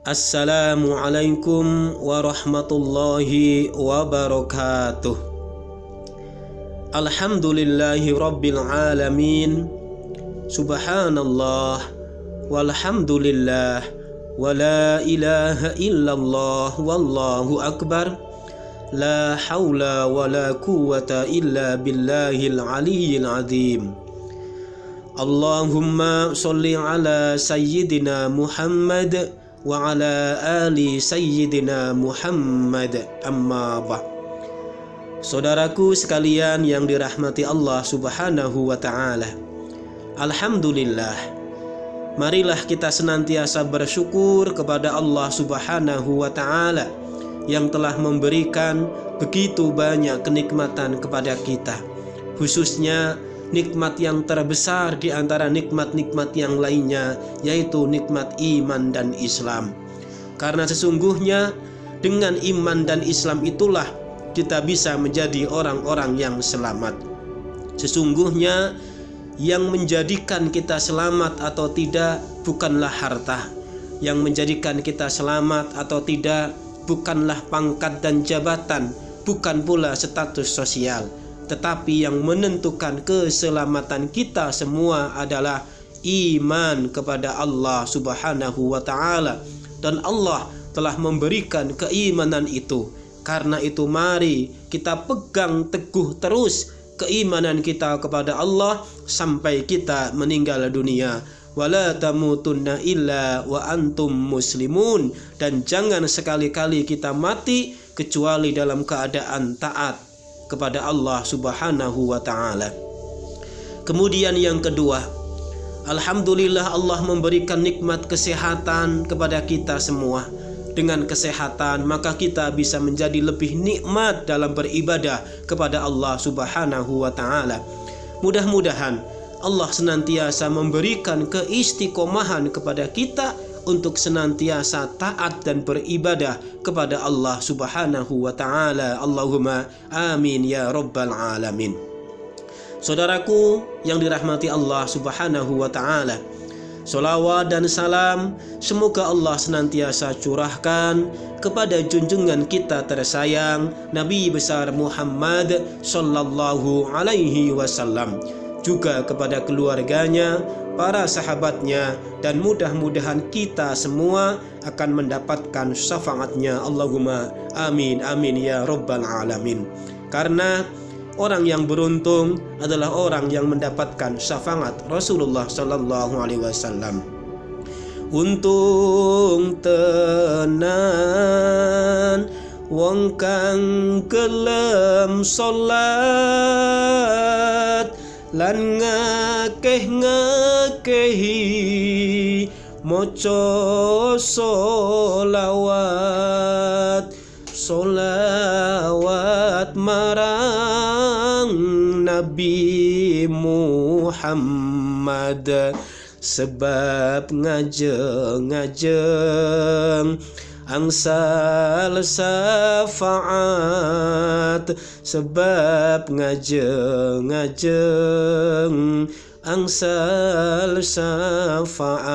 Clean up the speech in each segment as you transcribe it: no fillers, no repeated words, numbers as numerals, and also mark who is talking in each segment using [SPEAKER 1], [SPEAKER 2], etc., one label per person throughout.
[SPEAKER 1] Assalamualaikum warahmatullahi wabarakatuh. Alhamdulillahi rabbil alamin. Subhanallah walhamdulillah wa la ilaha illallah wallahu akbar. La hawla wa la quwwata illa billahil aliyyil azim. Allahumma sholli ala sayyidina Muhammad wa ala ali sayyidina Muhammad, amma ba'd. Saudaraku sekalian yang dirahmati Allah Subhanahu wa ta'ala, alhamdulillah, marilah kita senantiasa bersyukur kepada Allah Subhanahu wa ta'ala yang telah memberikan begitu banyak kenikmatan kepada kita, khususnya nikmat yang terbesar di antara nikmat-nikmat yang lainnya, yaitu nikmat iman dan Islam. Karena sesungguhnya dengan iman dan Islam itulah kita bisa menjadi orang-orang yang selamat. Sesungguhnya yang menjadikan kita selamat atau tidak bukanlah harta. Yang menjadikan kita selamat atau tidak bukanlah pangkat dan jabatan, bukan pula status sosial. Tetapi yang menentukan keselamatan kita semua adalah iman kepada Allah Subhanahu wa ta'ala. Dan Allah telah memberikan keimanan itu. Karena itu mari kita pegang teguh terus keimanan kita kepada Allah sampai kita meninggal dunia. Wala tamutunna illa wa antum muslimun. Dan jangan sekali-kali kita mati kecuali dalam keadaan taat kepada Allah Subhanahu wa ta'ala. Kemudian yang kedua, alhamdulillah Allah memberikan nikmat kesehatan kepada kita semua. Dengan kesehatan maka kita bisa menjadi lebih nikmat dalam beribadah kepada Allah Subhanahu wa ta'ala. Mudah-mudahan Allah senantiasa memberikan keistiqomahan kepada kita untuk senantiasa taat dan beribadah kepada Allah Subhanahu wa ta'ala. Allahumma amin ya rabbal alamin. Saudaraku yang dirahmati Allah Subhanahu wa ta'ala, sholawat dan salam semoga Allah senantiasa curahkan kepada junjungan kita tersayang Nabi besar Muhammad sallallahu alaihi wasallam, juga kepada keluarganya, para sahabatnya, dan mudah-mudahan kita semua akan mendapatkan syafaatnya. Allahumma amin amin ya rabbal alamin. Karena orang yang beruntung adalah orang yang mendapatkan syafaat Rasulullah sallallahu alaihi wasallam. Untung tenan wong kang gelem salat lan ngakeh-ngakehi maca solawat marang Nabi Muhammad. Sebab ngajeng-ngajeng angsal syafaat, sebab ngajeng-ngajeng angsal syafaat.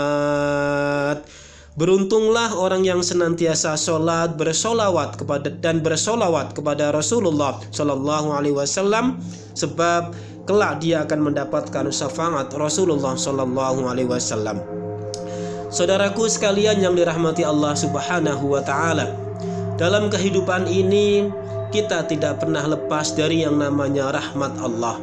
[SPEAKER 1] Beruntunglah orang yang senantiasa sholat, bersolawat kepada Rasulullah Shallallahu Alaihi Wasallam, sebab kelak dia akan mendapatkan syafaat Rasulullah Shallallahu Alaihi Wasallam. Saudaraku sekalian yang dirahmati Allah Subhanahu wa ta'ala, dalam kehidupan ini kita tidak pernah lepas dari yang namanya rahmat Allah.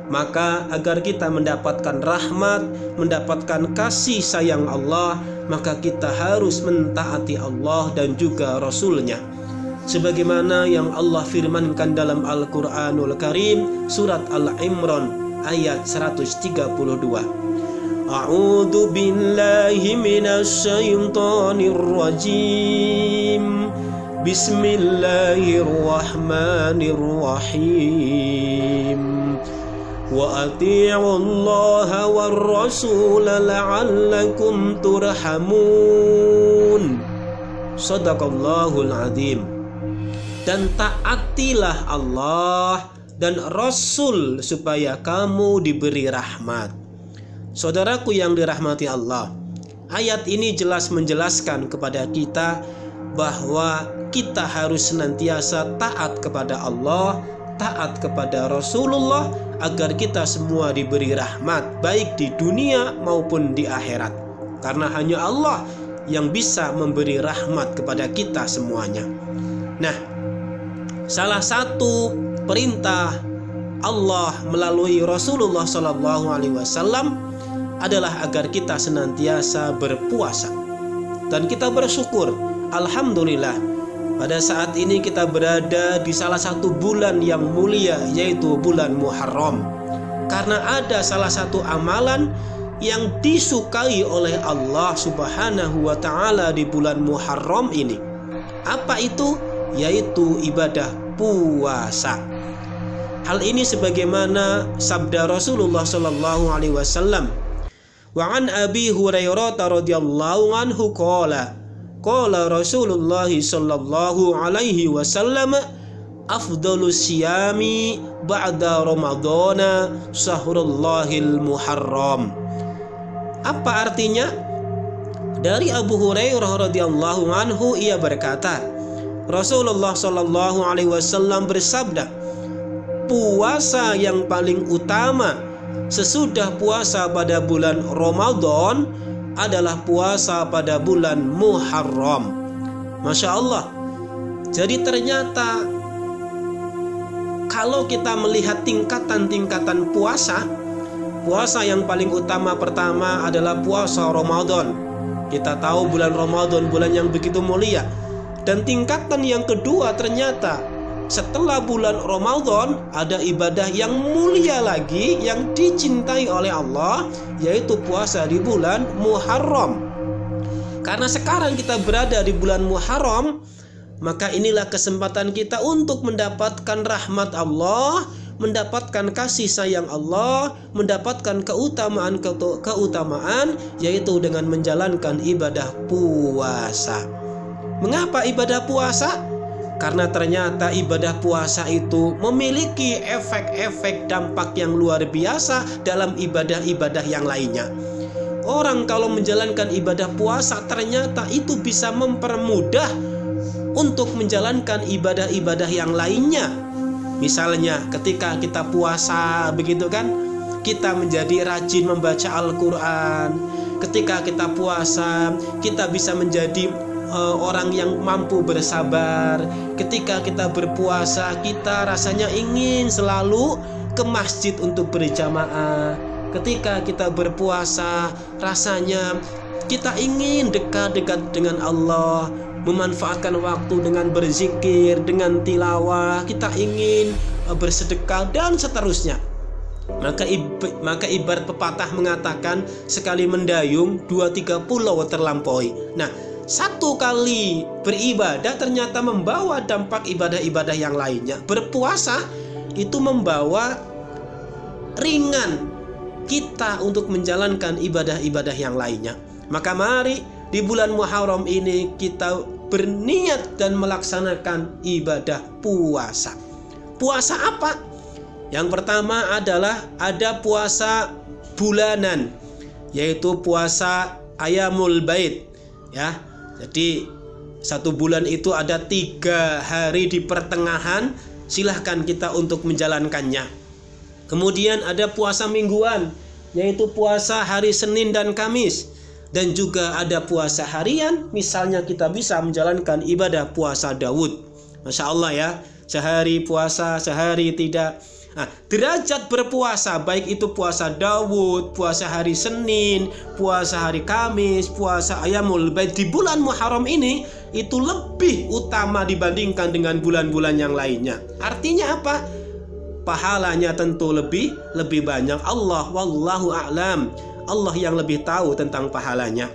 [SPEAKER 1] Maka agar kita mendapatkan rahmat, mendapatkan kasih sayang Allah, maka kita harus mentaati Allah dan juga Rasulnya. Sebagaimana yang Allah firmankan dalam Al-Quranul Karim, surat Al-Imran ayat 132. A'udzu billahi minasy syaithanir rajim. Bismillahirrahmanirrahim. Wa ati'ullaha war rasul la'allakum turhamun. Shadaqallahul azim. Dan taatilah Allah dan Rasul supaya kamu diberi rahmat. Saudaraku yang dirahmati Allah, Ayat ini jelas menjelaskan kepada kita bahwa kita harus senantiasa taat kepada Allah, taat kepada Rasulullah, agar kita semua diberi rahmat baik di dunia maupun di akhirat. Karena hanya Allah yang bisa memberi rahmat kepada kita semuanya. Nah, salah satu perintah Allah melalui Rasulullah SAW adalah agar kita senantiasa berpuasa. Dan kita bersyukur, alhamdulillah, pada saat ini kita berada di salah satu bulan yang mulia, yaitu bulan Muharram. Karena ada salah satu amalan yang disukai oleh Allah Subhanahu wa ta'ala di bulan Muharram ini. Apa itu? Yaitu ibadah puasa. Hal ini sebagaimana sabda Rasulullah SAW. Wa an Abi Hurairah radhiyallahu anhu qala Rasulullah sallallahu alaihi wasallam afdhalus siyami ba'da ramadhana sahrullahil muharram. Apa artinya? Dari Abu Hurairah radhiyallahu anhu, ia berkata, Rasulullah sallallahu alaihi wasallam bersabda, puasa yang paling utama sesudah puasa pada bulan Ramadan adalah puasa pada bulan Muharram. Masya Allah. Jadi ternyata kalau kita melihat tingkatan-tingkatan puasa yang paling utama pertama adalah puasa Ramadan. Kita tahu bulan Ramadan bulan yang begitu mulia. Dan tingkatan yang kedua ternyata setelah bulan Ramadan ada ibadah yang mulia lagi yang dicintai oleh Allah, yaitu puasa di bulan Muharram. Karena sekarang kita berada di bulan Muharram, maka inilah kesempatan kita untuk mendapatkan rahmat Allah, mendapatkan kasih sayang Allah, mendapatkan keutamaan, yaitu dengan menjalankan ibadah puasa. Mengapa ibadah puasa? Karena ternyata ibadah puasa itu memiliki efek-efek dampak yang luar biasa dalam ibadah-ibadah yang lainnya. Orang kalau menjalankan ibadah puasa ternyata itu bisa mempermudah untuk menjalankan ibadah-ibadah yang lainnya. Misalnya ketika kita puasa begitu kan, kita menjadi rajin membaca Al-Quran. Ketika kita puasa, kita bisa menjadi orang yang mampu bersabar. Ketika kita berpuasa, kita rasanya ingin selalu ke masjid untuk berjamaah. Ketika kita berpuasa, rasanya kita ingin dekat-dekat dengan Allah, memanfaatkan waktu dengan berzikir, dengan tilawah. Kita ingin bersedekah dan seterusnya. Maka ibarat pepatah mengatakan, sekali mendayung 2-3 pulau terlampaui. Nah, satu kali beribadah ternyata membawa dampak ibadah-ibadah yang lainnya. Berpuasa itu membawa ringan kita untuk menjalankan ibadah-ibadah yang lainnya. Maka mari di bulan Muharram ini kita berniat dan melaksanakan ibadah puasa. Puasa apa? Yang pertama adalah ada puasa bulanan, yaitu puasa Ayamul Bait, ya. Jadi 1 bulan itu ada 3 hari di pertengahan, silahkan kita untuk menjalankannya. Kemudian ada puasa mingguan, yaitu puasa hari Senin dan Kamis. Dan juga ada puasa harian, misalnya kita bisa menjalankan ibadah puasa Daud. Masya Allah ya, sehari puasa, sehari tidak. Nah, derajat berpuasa baik itu puasa Daud, puasa hari Senin, puasa hari Kamis, puasa Ayamul Bait di bulan Muharram ini itu lebih utama dibandingkan dengan bulan-bulan yang lainnya. Artinya apa? Pahalanya tentu lebih banyak. Wallahu a'lam. Allah yang lebih tahu tentang pahalanya.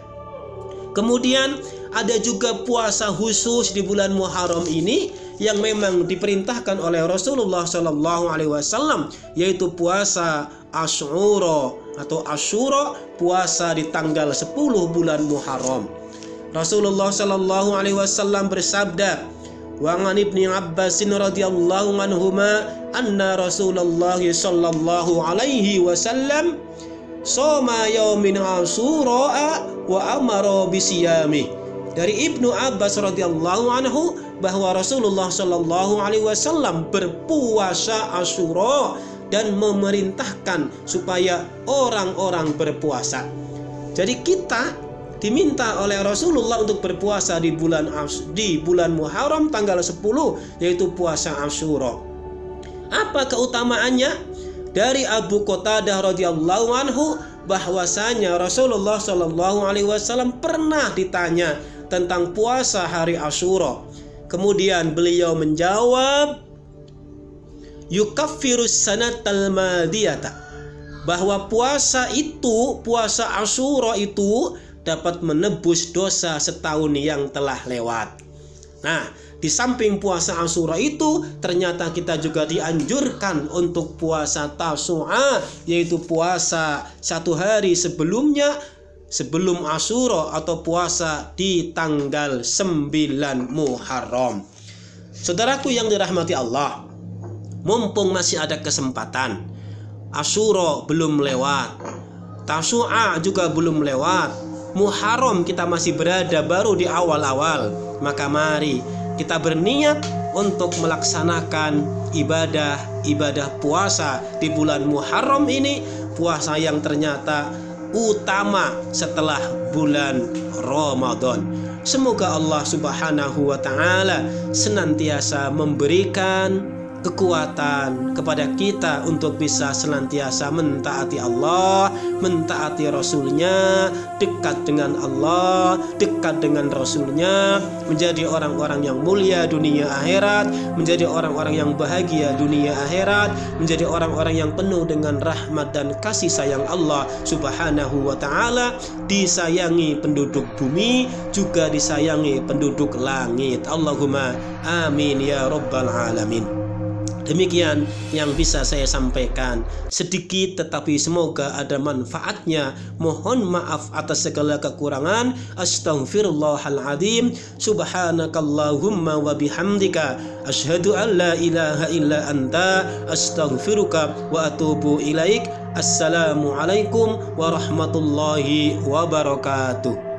[SPEAKER 1] Kemudian ada juga puasa khusus di bulan Muharram ini yang memang diperintahkan oleh Rasulullah SAW, yaitu puasa Asyura atau Asyura, puasa di tanggal 10 bulan Muharram. Rasulullah SAW bersabda, wa an Ibnu Abbas radhiyallahu anhuma anna Rasulullah sallallahu alaihi wasallam soma yaumin Asyura wa amara bisiyami. Dari Ibnu Abbas radhiyallahu anhu bahwa Rasulullah shallallahu alaihi wasallam berpuasa Asyura dan memerintahkan supaya orang-orang berpuasa. Jadi kita diminta oleh Rasulullah untuk berpuasa di bulan Muharram tanggal 10, yaitu puasa Asyura. Apa keutamaannya? Dari Abu Qatadah radhiyallahu anhu bahwasanya Rasulullah shallallahu alaihi wasallam pernah ditanya tentang puasa hari Asyura. Kemudian beliau menjawab, yukaffirus sanatal madiyata, bahwa puasa Asyura itu dapat menebus dosa setahun yang telah lewat. Nah, di samping puasa Asyura itu ternyata kita juga dianjurkan untuk puasa Tasu'a, yaitu puasa satu hari sebelumnya, sebelum Asyura, atau puasa di tanggal 9 Muharram. Saudaraku yang dirahmati Allah, mumpung masih ada kesempatan, Asyura belum lewat, Tasu'a juga belum lewat, Muharram kita masih berada baru di awal-awal, maka mari kita berniat untuk melaksanakan ibadah puasa di bulan Muharram ini, puasa yang ternyata utama setelah bulan Ramadan. Semoga Allah Subhanahu wa taala senantiasa memberikan kekuatan kepada kita untuk bisa senantiasa mentaati Allah, mentaati Rasulnya, dekat dengan Allah, dekat dengan Rasulnya, menjadi orang-orang yang mulia dunia akhirat, menjadi orang-orang yang bahagia dunia akhirat, menjadi orang-orang yang penuh dengan rahmat dan kasih sayang Allah Subhanahu wa ta'ala, disayangi penduduk bumi, juga disayangi penduduk langit. Allahumma amin ya rabbal alamin. Demikian yang bisa saya sampaikan, sedikit tetapi semoga ada manfaatnya. Mohon maaf atas segala kekurangan. Astaghfirullahaladzim. Subhanakallahumma wa bihamdika asyhadu an la ilaha illa anta astaghfiruka wa atubu ilaik. Assalamualaikum warahmatullahi wabarakatuh.